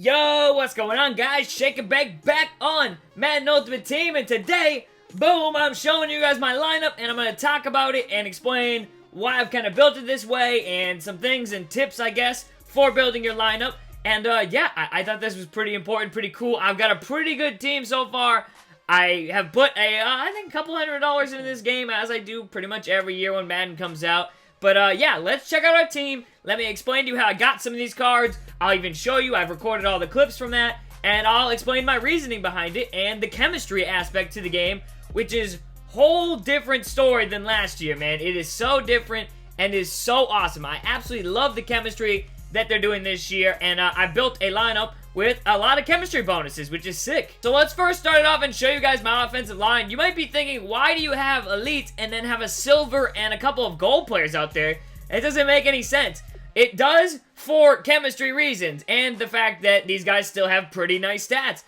Yo, what's going on, guys? Shake and Bake back on Madden Ultimate Team, and today, boom, I'm showing you guys my lineup, and I'm going to talk about it and explain why I've kind of built it this way, and some things and tips, I guess, for building your lineup. And, yeah, I thought this was pretty important, pretty cool. I've got a pretty good team so far. I have put I think a couple $100 into this game, as I do pretty much every year when Madden comes out. But, yeah, let's check out our team. Let me explain to you how I got some of these cards. I'll even show you. I've recorded all the clips from that. And I'll explain my reasoning behind it and the chemistry aspect to the game, which is whole different story than last year, man. It is so different and is so awesome. I absolutely love the chemistry that they're doing this year. And I built a lineup with a lot of chemistry bonuses, which is sick. So let's first start it off and show you guys my offensive line. You might be thinking, why do you have elite and then have a silver and a couple of gold players out there? It doesn't make any sense. It does for chemistry reasons and the fact that these guys still have pretty nice stats.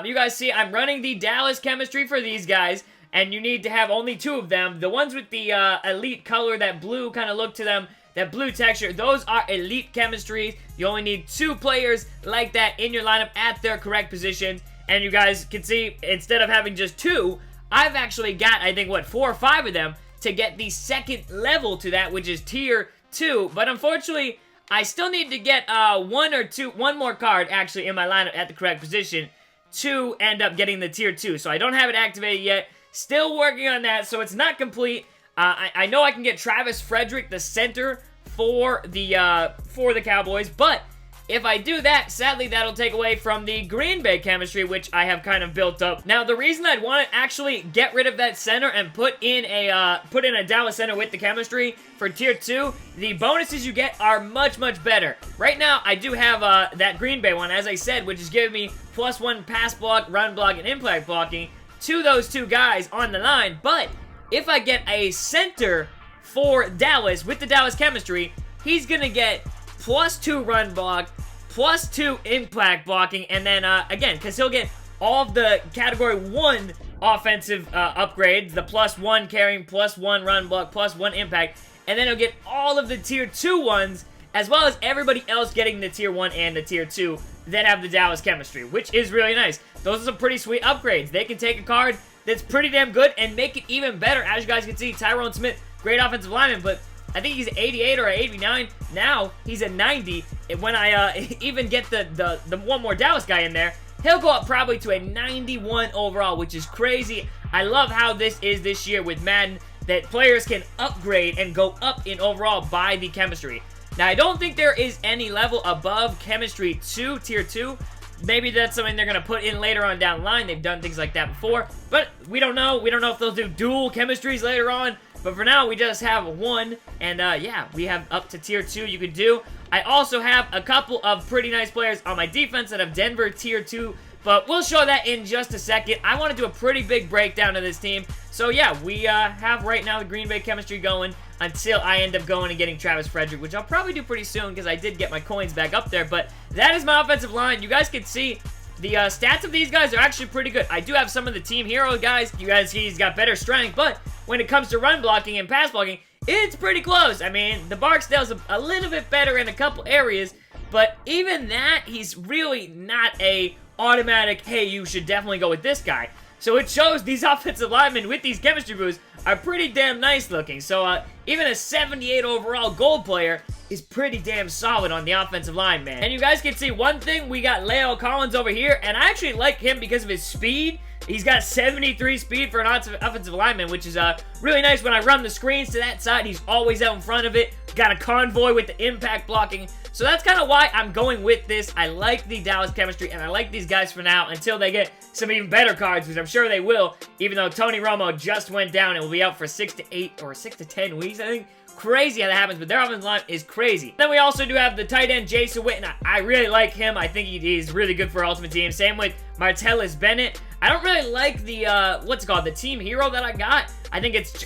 You guys see I'm running the Dallas chemistry for these guys, and you need to have only 2 of them. The ones with the elite color, that blue kind of look to them, that blue texture, those are elite chemistries. You only need 2 players like that in your lineup at their correct positions. And you guys can see, instead of having just 2, I've actually got, I think, what, 4 or 5 of them to get the second level to that, which is tier 2. But unfortunately, I still need to get one more card actually in my lineup at the correct position to end up getting the tier 2. So I don't have it activated yet. Still working on that, so it's not complete. I know I can get Travis Frederick, the center, for the Cowboys, but if I do that, sadly, that'll take away from the Green Bay chemistry, which I have kind of built up. Now, the reason I'd want to actually get rid of that center and put in a Dallas center with the chemistry for tier 2, the bonuses you get are much, much better. Right now, I do have that Green Bay one, as I said, which is giving me +1 pass block, run block, and impact blocking to those 2 guys on the line. But if I get a center for Dallas with the Dallas chemistry, he's gonna get +2 run block, +2 impact blocking, and then again, because he'll get all of the category 1 offensive upgrades, the +1 carrying, +1 run block, +1 impact, and then he'll get all of the tier 2 ones, as well as everybody else getting the tier 1 and the tier 2 that have the Dallas chemistry, which is really nice. Those are some pretty sweet upgrades. They can take a card that's pretty damn good and make it even better. As you guys can see, Tyrone Smith, great offensive lineman, but I think he's 88 or 89. Now he's a 90. And when I even get the one more Dallas guy in there, he'll go up probably to a 91 overall, which is crazy. I love how this is this year with Madden, that players can upgrade and go up in overall by the chemistry. Now, I don't think there is any level above chemistry 2, tier 2. Maybe that's something they're going to put in later on down the line. They've done things like that before, but we don't know. We don't know if they'll do dual chemistries later on, but for now, we just have 1, and yeah, we have up to tier 2 you could do. I also have a couple of pretty nice players on my defense that have Denver tier 2, but we'll show that in just a second. I want to do a pretty big breakdown of this team. So yeah, we have right now the Green Bay chemistry going until I end up going and getting Travis Frederick, which I'll probably do pretty soon because I did get my coins back up there. But that is my offensive line. You guys can see the stats of these guys are actually pretty good. I do have some of the team hero guys. You guys see he's got better strength, but when it comes to run blocking and pass blocking, it's pretty close. I mean, the Barksdale's a little bit better in a couple areas, but even that, he's really not a automatic, hey, you should definitely go with this guy. So it shows these offensive linemen with these chemistry boosts are pretty damn nice looking. So even a 78 overall gold player is pretty damn solid on the offensive line, man. And you guys can see one thing, we got Lael Collins over here, and I actually like him because of his speed. He's got 73 speed for an offensive lineman, which is really nice. When I run the screens to that side, he's always out in front of it. Got a convoy with the impact blocking. So that's kind of why I'm going with this. I like the Dallas chemistry, and I like these guys for now until they get some even better cards, which I'm sure they will, even though Tony Romo just went down and will be out for 6 to 8 or 6 to 10 weeks, I think. Crazy how that happens, but their offensive line is crazy. Then we also do have the tight end, Jason Witten. I really like him. I think he's really good for Ultimate Team. Same with Martellus Bennett. I don't really like the, what's it called, the team hero that I got. I think it's,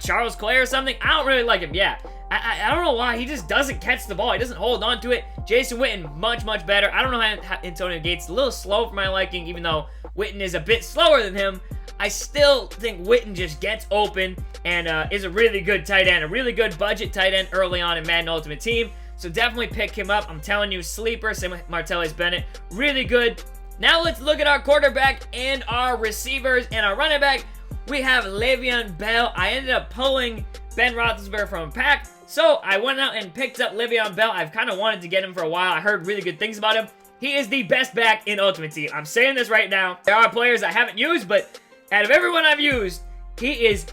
Charles Clay or something? I don't really like him, yeah. I don't know why. He just doesn't catch the ball. He doesn't hold on to it. Jason Witten, much, much better. I don't know how Antonio Gates, a little slow for my liking, even though Witten is a bit slower than him. I still think Witten just gets open and is a really good tight end, a really good budget tight end early on in Madden Ultimate Team. So definitely pick him up. I'm telling you, sleeper. Same with Martellus Bennett. Really good. Now let's look at our quarterback and our receivers and our running back. We have Le'Veon Bell. I ended up pulling Ben Roethlisberger from a pack, so I went out and picked up Le'Veon Bell. I've kind of wanted to get him for a while. I heard really good things about him. He is the best back in Ultimate Team. I'm saying this right now. There are players I haven't used, but out of everyone I've used, he is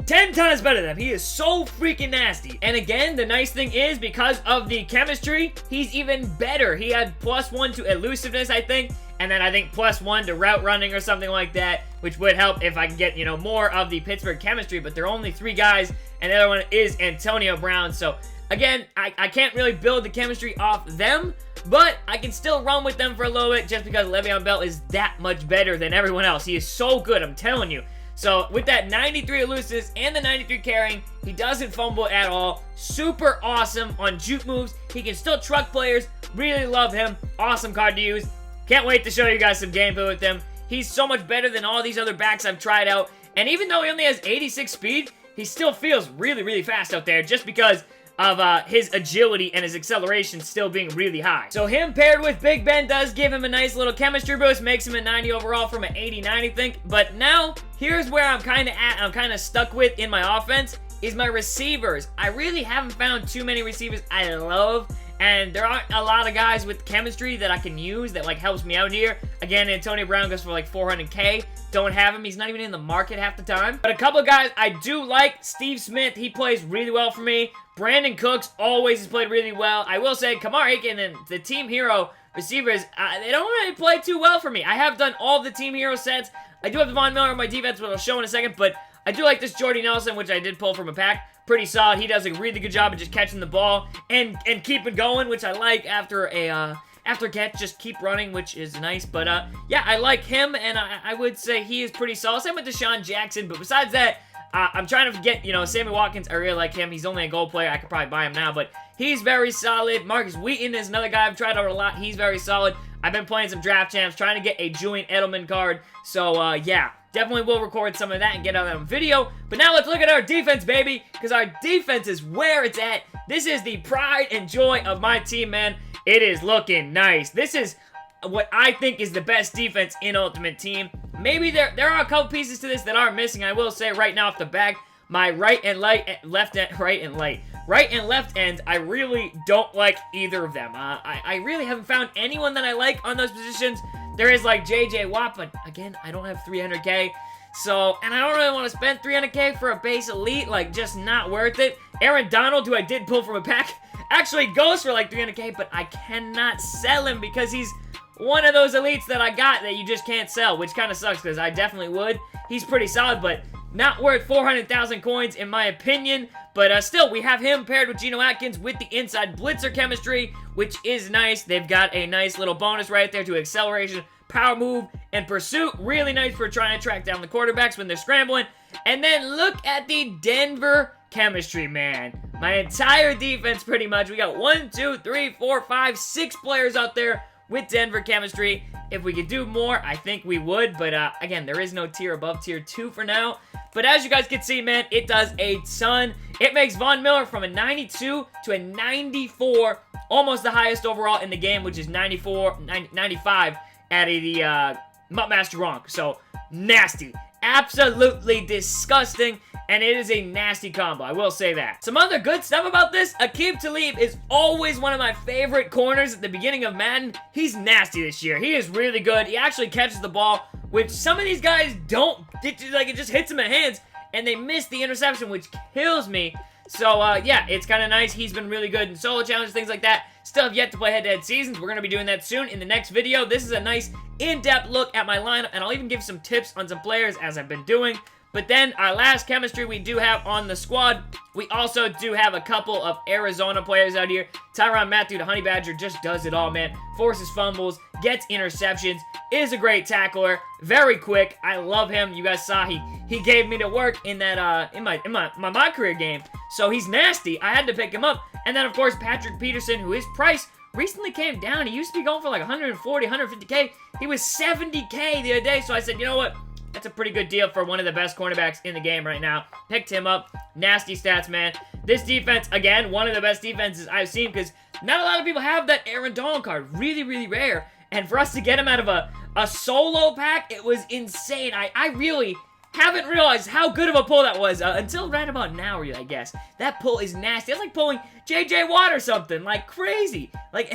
10 times better than him. He is so freaking nasty. And again, the nice thing is, because of the chemistry, he's even better. He had +1 to elusiveness, I think, and then I think +1 to route running or something like that, which would help if I can get, you know, more of the Pittsburgh chemistry. But there are only 3 guys, and the other one is Antonio Brown. So again, I can't really build the chemistry off them, but I can still run with them for a little bit just because Le'Veon Bell is that much better than everyone else. He is so good, I'm telling you. So with that 93 elusiveness and the 93 carrying, he doesn't fumble at all. Super awesome on juke moves. He can still truck players. Really love him. Awesome card to use. Can't wait to show you guys some gameplay with him. He's so much better than all these other backs I've tried out. And even though he only has 86 speed, he still feels really, really fast out there just because of his agility and his acceleration still being really high. So him paired with Big Ben does give him a nice little chemistry boost, makes him a 90 overall from an 89, I think. But now, here's where I'm kind of stuck with in my offense, is my receivers. I really haven't found too many receivers I love, and there aren't a lot of guys with chemistry that I can use that, like, helps me out here. Again, Antonio Brown goes for, like, 400K. Don't have him. He's not even in the market half the time. But a couple of guys I do like. Steve Smith, he plays really well for me. Brandon Cooks always has played really well. I will say, Kamar Aiken and the Team Hero receivers, they don't really play too well for me. I have done all the Team Hero sets. I do have the Von Miller on my defense, which I'll show in a second, but I do like this Jordy Nelson, which I did pull from a pack. Pretty solid. He does a really good job of just catching the ball and keeping going, which I like after a after catch, just keep running, which is nice. But yeah, I like him, and I would say he is pretty solid. Same with Deshaun Jackson, but besides that, I'm trying to forget, you know, Sammy Watkins. I really like him. He's only a gold player. I could probably buy him now, but he's very solid. Marcus Wheaton is another guy I've tried out a lot. He's very solid. I've been playing some draft champs, trying to get a Julian Edelman card. So, yeah, definitely will record some of that and get on that on video. But now let's look at our defense, baby, because our defense is where it's at. This is the pride and joy of my team, man. It is looking nice. This is what I think is the best defense in Ultimate Team. Maybe there are a couple pieces to this that are missing. I will say right now off the back, my right and left ends, I really don't like either of them. I really haven't found anyone that I like on those positions. There is like JJ Watt, but again, I don't have 300K. So, and I don't really want to spend 300K for a base elite, like, just not worth it. Aaron Donald, who I did pull from a pack, actually goes for like 300K, but I cannot sell him because he's one of those elites that I got that you just can't sell, which kind of sucks because I definitely would. He's pretty solid, but not worth 400,000 coins in my opinion. But still, we have him paired with Geno Atkins with the inside blitzer chemistry, which is nice. They've got a nice little bonus right there to acceleration, power move, and pursuit. Really nice for trying to track down the quarterbacks when they're scrambling. And then look at the Denver chemistry, man. My entire defense, pretty much. We got 1, 2, 3, 4, 5, 6 players out there with Denver chemistry. If we could do more, I think we would. But again, there is no tier above tier 2 for now. But as you guys can see, man, it does a ton. It makes Von Miller from a 92 to a 94, almost the highest overall in the game, which is 95 out of the Master Gronk. So, nasty. Absolutely disgusting, and it is a nasty combo, I will say that. Some other good stuff about this, Aqib Talib is always one of my favorite corners at the beginning of Madden. He's nasty this year. He is really good. He actually catches the ball, which some of these guys don't. It just hits them in the hands, and they miss the interception, which kills me. So, yeah, it's kind of nice. He's been really good in solo challenges, things like that. Still have yet to play head-to-head seasons. We're going to be doing that soon in the next video. This is a nice in-depth look at my lineup, and I'll even give some tips on some players as I've been doing. But then our last chemistry we do have on the squad, we also do have a couple of Arizona players out here. Tyrann Mathieu, the Honey Badger, just does it all, man. Forces fumbles, gets interceptions, is a great tackler, very quick. I love him. You guys saw he gave me the work in that in my career game. So he's nasty. I had to pick him up. And then of course Patrick Peterson, who his price recently came down. He used to be going for like 140, 150K. He was 70K the other day. So I said, you know what? That's a pretty good deal for one of the best cornerbacks in the game right now. Picked him up. Nasty stats, man. This defense, again, one of the best defenses I've seen because not a lot of people have that Aaron Donald card. Really, really rare. And for us to get him out of a solo pack, it was insane. I really haven't realized how good of a pull that was until right about now, really, I guess. That pull is nasty. It's like pulling J.J. Watt or something. Like, crazy. Like,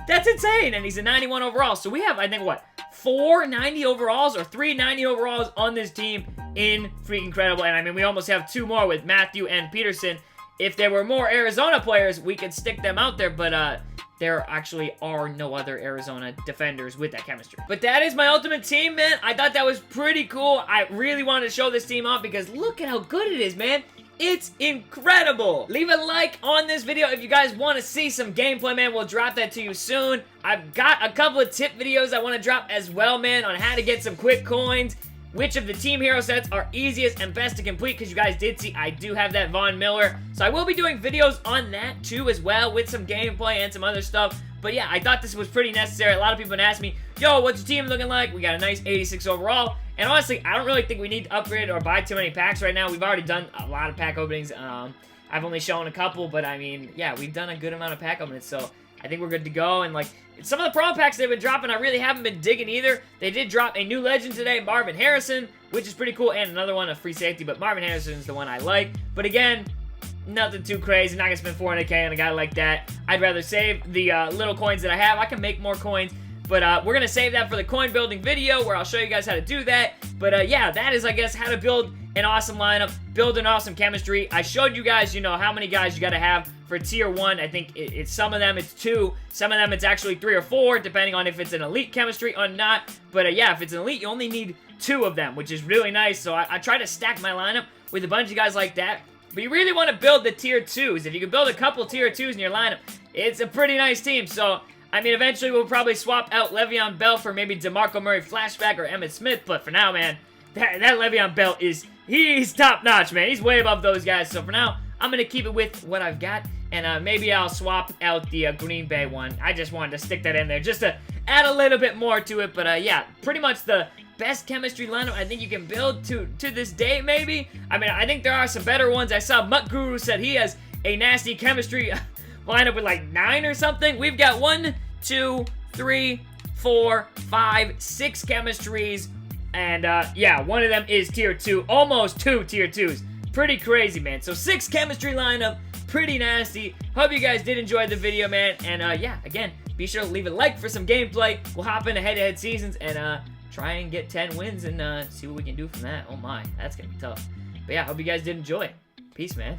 that's insane. And he's a 91 overall. So we have, I think, what, 4 90 overalls or 3 90 overalls on this team. In freaking incredible. And, I mean, we almost have 2 more with Matthew and Peterson. If there were more Arizona players, we could stick them out there. But, there actually are no other Arizona defenders with that chemistry. But that is my ultimate team, man. I thought that was pretty cool. I really wanted to show this team off because look at how good it is, man. It's incredible. Leave a like on this video if you guys want to see some gameplay, man. We'll drop that to you soon. I've got a couple of tip videos I want to drop as well, man, on how to get some quick coins. Which of the team hero sets are easiest and best to complete, because you guys did see I do have that Von Miller. So I will be doing videos on that too as well with some gameplay and some other stuff. But yeah, I thought this was pretty necessary. A lot of people have asked me, yo, what's your team looking like? We got a nice 86 overall. And honestly, I don't really think we need to upgrade or buy too many packs right now. We've already done a lot of pack openings. I've only shown a couple, but I mean, yeah, we've done a good amount of pack openings. So I think we're good to go. And like, some of the promo packs they've been dropping, I really haven't been digging either. They did drop a new legend today, Marvin Harrison, which is pretty cool, and another one, a free safety, but Marvin Harrison is the one I like. But again, nothing too crazy. Not gonna spend 400k on a guy like that. I'd rather save the little coins that I have. I can make more coins, but we're gonna save that for the coin building video where I'll show you guys how to do that. But yeah, that is, I guess, how to build an awesome lineup, build an awesome chemistry. I showed you guys, you know, how many guys you gotta have for tier 1. I think it's some of them it's 2, some of them it's actually 3 or 4, depending on if it's an elite chemistry or not. But yeah, if it's an elite, you only need 2 of them, which is really nice. So I try to stack my lineup with a bunch of guys like that. But you really want to build the tier 2s. If you can build a couple tier 2s in your lineup, it's a pretty nice team. So, I mean, eventually we'll probably swap out Le'Veon Bell for maybe DeMarco Murray Flashback or Emmitt Smith. But for now, man, that Le'Veon Bell he's top notch, man. He's way above those guys. So for now, I'm going to keep it with what I've got. And maybe I'll swap out the Green Bay one. I just wanted to stick that in there just to add a little bit more to it. But yeah, pretty much the best chemistry lineup I think you can build to this day, maybe. I mean, I think there are some better ones. I saw Mutt Guru said he has a nasty chemistry lineup with like 9 or something. We've got 1, 2, 3, 4, 5, 6 chemistries. And yeah, one of them is tier 2. Almost 2 tier 2s. Pretty crazy, man. So 6 chemistry lineup. Pretty nasty. Hope you guys did enjoy the video, man. And yeah, again, be sure to leave a like for some gameplay. We'll hop into head-to-head seasons and try and get 10 wins and see what we can do from that. Oh my, that's gonna be tough. But yeah, hope you guys did enjoy. Peace, man.